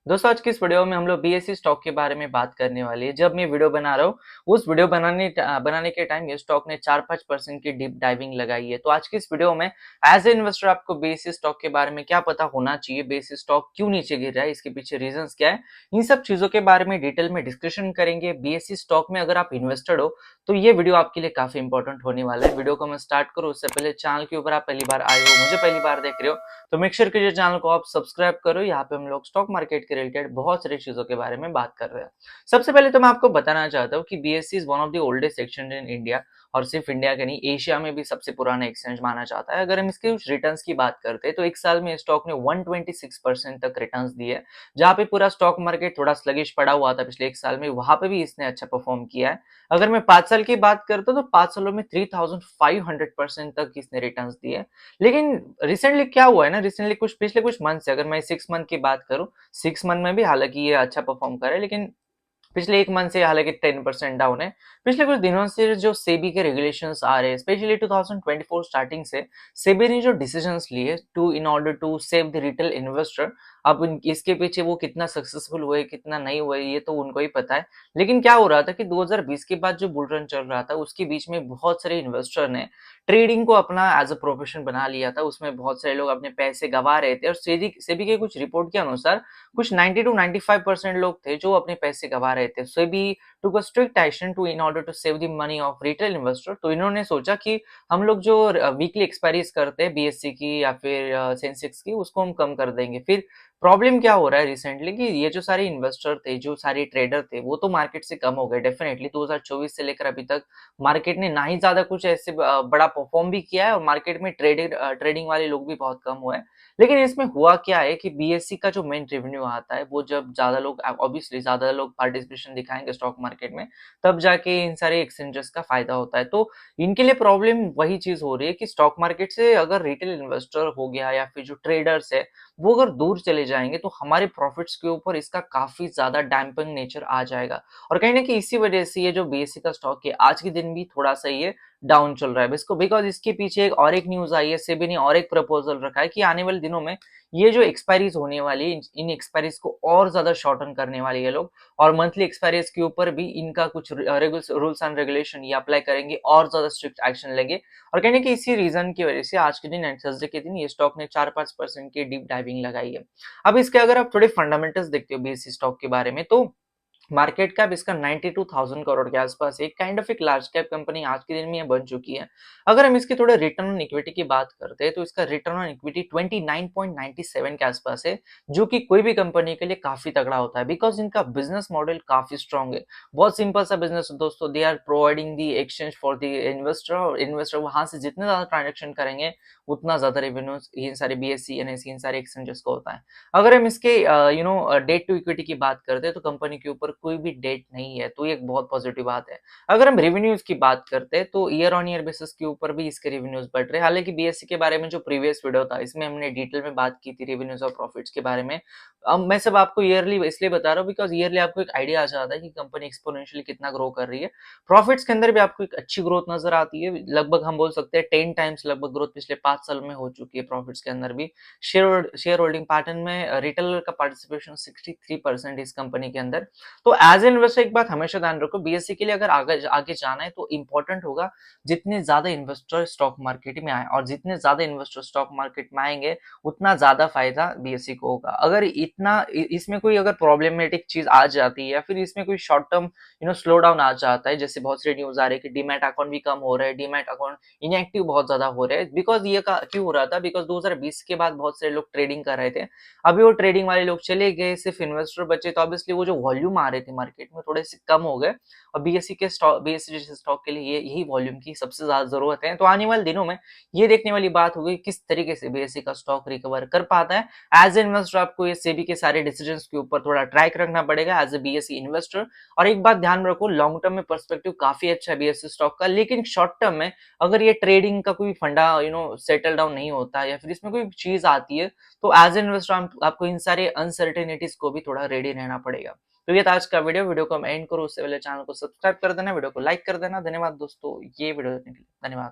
दोस्तों आज की इस वीडियो में हम लोग बीएसई स्टॉक के बारे में बात करने वाली है। जब मैं वीडियो बना रहा हूँ उस वीडियो बनाने के टाइम ये स्टॉक ने 4-5% की डीप डाइविंग लगाई है। तो आज की इस वीडियो में एज ए इन्वेस्टर आपको बीएसई स्टॉक के बारे में क्या पता होना चाहिए, बीएसई स्टॉक क्यों नीचे गिर रहा है, इसके पीछे रीजंस क्या है, इन सब चीजों के बारे में डिटेल में डिस्कशन करेंगे। बीएसई स्टॉक में अगर आप इन्वेस्टेड हो तो ये वीडियो आपके लिए काफी इंपॉर्टेंट होने वाला है। वीडियो को मैं स्टार्ट करूँ उससे पहले चैनल के ऊपर आप पहली बार आए हो, मुझे पहली बार देख रहे हो, तो मेक श्योर कीजिए चैनल को आप सब्सक्राइब करो। यहाँ पे हम लोग स्टॉक मार्केट के रिलेटेड बहुत सारी चीजों के बारे में बात कर रहे हैं। सबसे पहले तो मैं आपको बताना चाहता हूँ कि BSE is one of the oldest exchange in India, और सिर्फ इंडिया का नहीं एशिया में भी सबसे पुराना एक्सचेंज माना जाता है। अगर हम इसके कुछ रिटर्न्स की बात करते हैं तो एक साल में स्टॉक ने 126% तक रिटर्न्स दिए। जहाँ पे पूरा स्टॉक मार्केट थोड़ा स्लगिश पड़ा हुआ था पिछले एक साल में, वहां पे भी इसने अच्छा परफॉर्म किया है। अगर मैं 5 साल की बात करता हूँ तो 5 सालों में 3500% तक इसने रिटर्न्स दिए। लेकिन रिसेंटली क्या हुआ है ना, रिसेंटली कुछ पिछले कुछ मंथ से अगर मैं 6 मंथ की बात करूं, 6 मंथ में भी हालांकि ये अच्छा परफॉर्म कर रहा है, लेकिन पिछले एक मंथ से हालांकि 10% डाउन है। पिछले कुछ दिनों से जो सेबी के रेगुलेशंस आ रहे हैं, स्पेशली 2024 स्टार्टिंग से सेबी ने जो डिसीजंस लिए to in order to save the retail investor, अब इसके पीछे वो कितना सक्सेसफुल हुए कितना नहीं हुए ये तो उनको ही पता है। लेकिन क्या हो रहा था कि 2020 के बाद जो बुल रन चल रहा था उसके बीच में बहुत सारे इन्वेस्टर ने ट्रेडिंग को अपना एज अ प्रोफेशन बना लिया था। उसमें बहुत सारे लोग अपने पैसे गंवा रहे थे, और सेबी सेबी के कुछ रिपोर्ट के अनुसार कुछ 90 टू 95% लोग थे जो अपने पैसे गंवा रहे थे। SEBI took a strict action to in order to save the money of retail investor. तो इन्होंने सोचा कि हम लोग जो वीकली एक्सपायरीज करते हैं बीएससी की या फिर सेंसेक्स की, उसको हम कम कर देंगे। फिर प्रॉब्लम क्या हो रहा है रिसेंटली कि ये जो सारे इन्वेस्टर थे, जो सारे ट्रेडर थे, वो तो मार्केट से कम हो गए डेफिनेटली। 2024 से लेकर अभी तक मार्केट ने ना ही ज्यादा कुछ ऐसे बड़ा परफॉर्म भी किया है, और मार्केट में ट्रेडिंग वाले लोग भी बहुत कम हुए हैं। लेकिन इसमें हुआ क्या है कि बीएससी का जो मेन रेवेन्यू आता है, वो जब ज्यादा लोग ऑब्वियसली ज्यादा लोग पार्टिसिपेशन दिखाएंगे स्टॉक मार्केट में, तब जाके इन सारे एक्सचेंजेस का फायदा होता है। तो इनके लिए प्रॉब्लम वही चीज हो रही है कि स्टॉक मार्केट से अगर रिटेल इन्वेस्टर हो गया या फिर जो ट्रेडर्स है वो अगर दूर चले जाएंगे तो हमारे प्रॉफिट्स के ऊपर इसका काफी ज्यादा डैम्पिंग नेचर आ जाएगा। और कहीं ना कहीं इसी वजह से ये जो बीएससी का स्टॉक है आज के दिन भी थोड़ा सा ये डाउन चल रहा है। इसको बिकॉज इसके पीछे एक और एक न्यूज आई है, सेबी ने और एक प्रपोजल रखा है कि आने वाले दिनों में ये जो एक्सपायरीज होने वाली है, इन एक्सपायरीज को और ज्यादा शॉर्टन करने वाली है लोग, और मंथली एक्सपायरीज के ऊपर भी इनका कुछ रूल्स एंड रेगुलेशन ये अप्लाई करेंगे, और ज्यादा स्ट्रिक्ट एक्शन लेंगे। और कहने की इसी रीजन की वजह से आज के दिन थर्सडे के दिन ये स्टॉक ने 4-5% की डीप डाइविंग लगाई है। अब इसके अगर आप थोड़े फंडामेंटल्स देखते हो बीएससी स्टॉक के बारे में, तो मार्केट कैप इसका 92,000 करोड़ के आसपास एक काइंड ऑफ एक लार्ज कैप कंपनी आज के दिन में ये बन चुकी है। अगर हम इसके थोड़े रिटर्न ऑन इक्विटी की बात करते हैं तो इसका रिटर्न ऑन इक्विटी 29.97 के आसपास है, जो कि कोई भी कंपनी के लिए काफी तगड़ा होता है, बिकॉज इनका बिजनेस मॉडल काफी स्ट्रॉन्ग है। बहुत सिंपल सा बिजनेस है दोस्तों, they are providing the exchange for the investor, और इन्वेस्टर वहां से जितने ज्यादा ट्रांजेक्शन करेंगे उतना ज्यादा रेवेन्यू इन सारे बीएससी एनएससी इन सारे एक्सचेंजेस को होता है। अगर हम इसके डेट टू इक्विटी की बात करते हैं तो कंपनी के ऊपर कोई भी डेट नहीं है, तो ये एक बहुत पॉजिटिव बात है। अगर हम रेवेन्यूज की बात करते हैं तो ईयर ऑन ईयर बेसिस के ऊपर भी इसके रेवेन्यूज बढ़ रहे हैं। हालांकि बीएससी के बारे में जो प्रीवियस वीडियो था इसमें हमने डिटेल में बात की थी रेवेन्यूज और प्रॉफिट्स के बारे में। अब मैं सब आपको ईयरली इसलिए बता रहा हूँ बिकॉज ईयरली आपको एक आइडिया आ जाता है कि कंपनी एक्सपोनेंशियली कितना ग्रो कर रही है। प्रॉफिट्स के अंदर भी आपको एक अच्छी ग्रोथ नजर आती है, लगभग हम बोल सकते हैं 10 टाइम्स लगभग ग्रोथ पिछले 5 साल में हो चुकी है प्रॉफिट्स के अंदर भी। शेयर होल्डिंग पैटर्न में रिटेलर का पार्टिसिपेशन 63% इस कंपनी के अंदर। तो एज एन इन्वेस्टर एक बात हमेशा ध्यान रखो, बीएससी के लिए अगर आगे आगे जाना है तो इंपॉर्टेंट होगा जितने ज्यादा इन्वेस्टर स्टॉक मार्केट में आए, और जितने ज्यादा इन्वेस्टर स्टॉक मार्केट में आएंगे उतना ज्यादा फायदा बीएससी को होगा। अगर इतना इसमें कोई अगर प्रॉब्लमेटिक चीज आ जाती है या फिर इसमें कोई शॉर्ट टर्म स्लो डाउन आ जाता है, जैसे बहुत सारे न्यूज आ रहे हैं कि डीमैट अकाउंट भी कम हो रहे हैं, डीमैट अकाउंट इनएक्टिव बहुत ज्यादा हो रहे हैं, बिकॉज ये क्यों हो रहा था, बिकॉज 2020 के बाद बहुत सारे लोग ट्रेडिंग कर रहे थे। अभी वो ट्रेडिंग वाले लोग चले गए, सिर्फ इन्वेस्टर बचे, तो ऑब्वियसली वो जो वॉल्यूम आ रहे थे मार्केट में थोड़े से कम हो गए। और बीएससी जैसे स्टॉक के लिए यही वॉल्यूम की सबसे ज्यादा जरूरत है। तो आने वाले दिनों में ये देखने वाली बात होगी किस तरीके से बीएससी का स्टॉक रिकवर कर पाता है। एज ए इन्वेस्टर आपको ये सेबी के सारे डिसीजन के ऊपर थोड़ा ट्रैक रखना पड़ेगा एज ए बीएससी इन्वेस्टर। और एक बात ध्यान रखो, लॉन्ग टर्म में पर्सपेक्टिव काफी अच्छा है बीएससी स्टॉक का, लेकिन शॉर्ट टर्म में अगर ये ट्रेडिंग का कोई फंडा सेटल डाउन नहीं होता या फिर इसमें कोई चीज आती है, तो एज एन इन्वेस्टर आपको इन सारे अनसर्टेनिटीज को भी थोड़ा रेडी रहना पड़ेगा। तो ये था आज का वीडियो को हम एंड करो उससे पहले चैनल को सब्सक्राइब कर देना, वीडियो को लाइक कर देना। धन्यवाद दोस्तों ये वीडियो देखने के लिए, धन्यवाद।